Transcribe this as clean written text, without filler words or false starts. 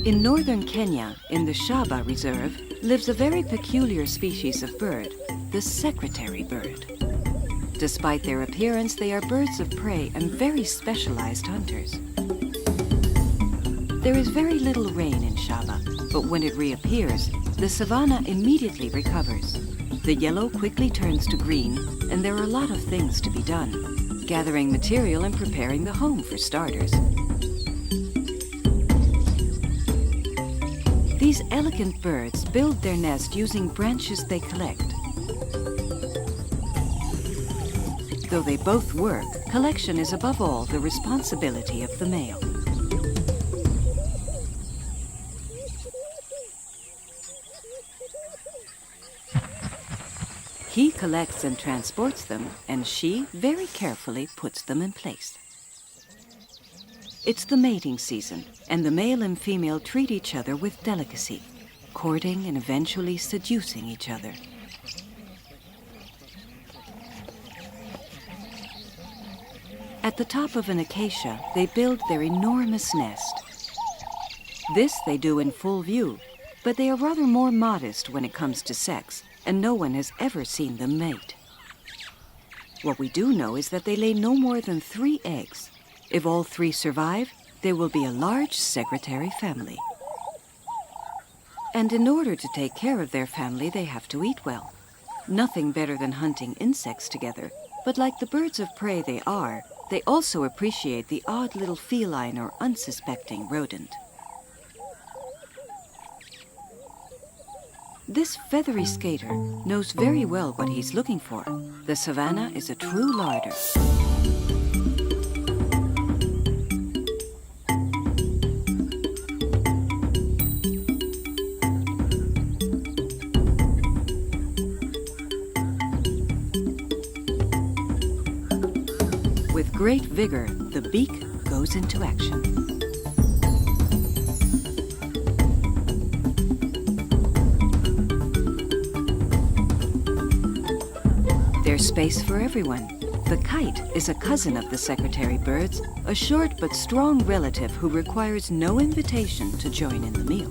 In northern Kenya, in the Shaba Reserve, lives a very peculiar species of bird, the secretary bird. Despite their appearance, they are birds of prey and very specialized hunters. There is very little rain in Shaba, but when it reappears, the savanna immediately recovers. The yellow quickly turns to green, and there are a lot of things to be done. Gathering material and preparing the home for starters. These elegant birds build their nest using branches they collect. Though they both work, collection is above all the responsibility of the male. He collects and transports them, and she very carefully puts them in place. It's the mating season, and the male and female treat each other with delicacy, courting and eventually seducing each other. At the top of an acacia, they build their enormous nest. This they do in full view, but they are rather more modest when it comes to sex, and no one has ever seen them mate. What we do know is that they lay no more than 3 eggs. If all 3 survive, there will be a large secretary family. And in order to take care of their family, they have to eat well. Nothing better than hunting insects together, but like the birds of prey they are, they also appreciate the odd little feline or unsuspecting rodent. This feathery skater knows very well what he's looking for. The savanna is a true larder. With great vigor, the beak goes into action. There's space for everyone. The kite is a cousin of the secretary birds, a short but strong relative who requires no invitation to join in the meal.